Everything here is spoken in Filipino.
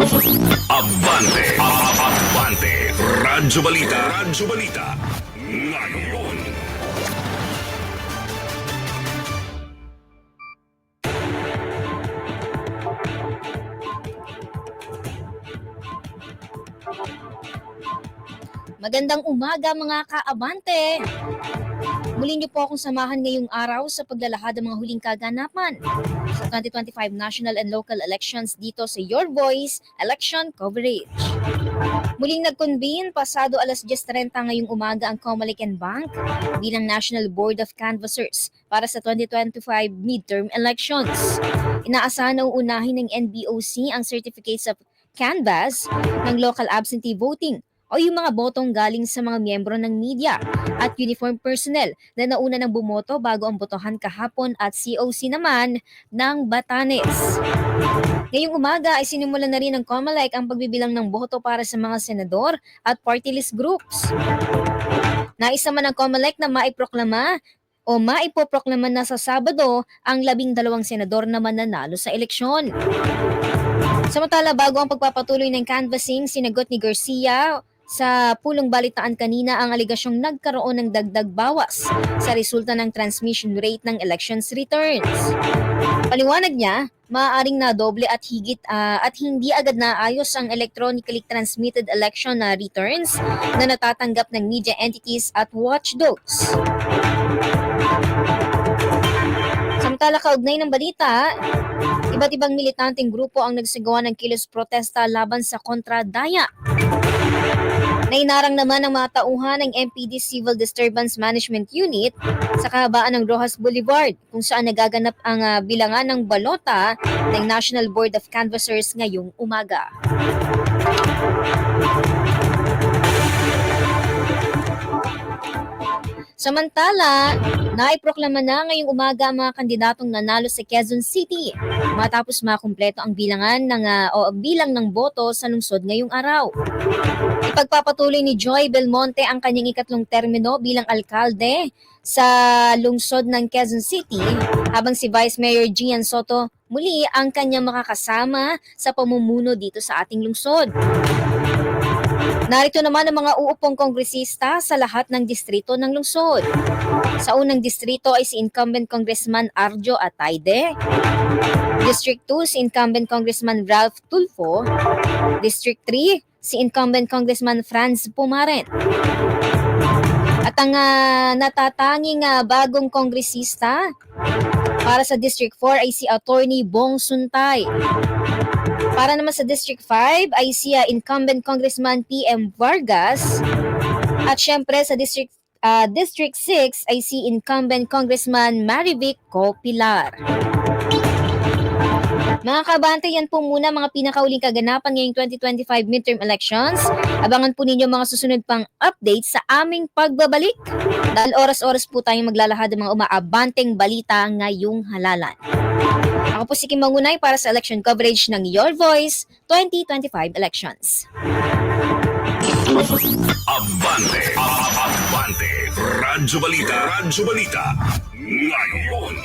Abante, Abante, Radyo Balita, Radyo Balita, ngayon. Magandang umaga mga kaabante! Muli niyo po akong samahan ngayong araw sa paglalahad ng mga huling kaganapan sa 2025 national and local elections dito sa Your Voice Election Coverage. Muling nag-convene pasado alas 10:30 ngayong umaga ang Comelec and Bank bilang National Board of Canvassers para sa 2025 midterm elections. Inaasahan na uunahin ng NBOC ang certificates of canvass ng local absentee voting o yung mga botong galing sa mga miyembro ng media at uniform personnel na nauna ng bumoto bago ang botohan kahapon at COC naman ng Batanes. Ngayong umaga ay sinimulan na rin ng COMELEC ang pagbibilang ng boto para sa mga senador at party list groups. Nais naman ng COMELEC na maipoproklama na sa Sabado ang 12 senador na mananalo sa eleksyon. Samantala, bago ang pagpapatuloy ng canvassing, sinagot ni Garcia sa pulong balitaan kanina ang aligasyong nagkaroon ng dagdag bawas sa resulta ng transmission rate ng elections returns. Paliwanag niya, maaaring nadoble at higit at hindi agad naayos ang electronically transmitted election returns na natatanggap ng media entities at watchdogs. Samantala, kaugnay ng balita, iba't ibang militanteng grupo ang nagsagawa ng kilos protesta laban sa kontradaya. Nainarang naman ang mga tauhan ng MPD Civil Disturbance Management Unit sa kahabaan ng Rojas Boulevard kung saan nagaganap ang bilangan ng balota ng National Board of Canvassers ngayong umaga. Samantala, naiproklama na ngayong umaga ang mga kandidatong nanalo sa Quezon City matapos makumpleto ang bilang ng boto sa lungsod ngayong araw. Ipagpapatuloy ni Joy Belmonte ang kanyang ikatlong termino bilang alkalde sa lungsod ng Quezon City habang si Vice Mayor Gian Soto muli ang kanyang makakasama sa pamumuno dito sa ating lungsod. Narito naman ang mga uupong kongresista sa lahat ng distrito ng lungsod. Sa unang distrito ay si incumbent Congressman Arjo Atayde, District 2 si incumbent Congressman Ralph Tulfo, District 3 si incumbent Congressman Franz Pumaren. At ang natatanging bagong kongresista para sa District 4 ay si Attorney Bong Suntay. Para naman sa District 5 ay si incumbent Congressman P.M. Vargas. At syempre sa District 6 ay si incumbent Congressman Marivic Copilar. Mga kabante, yan po muna mga pinakauling kaganapan ngayong 2025 midterm elections. Abangan po ninyo mga susunod pang updates sa aming pagbabalik. Dahil oras-oras po tayong maglalahad ng mga umaabanteng balita ngayong halalan. Ako po si Kim Mangunay para sa election coverage ng Your Voice 2025 elections. Abante, Abante, Radyo Balita, Radyo Balita, ngayon.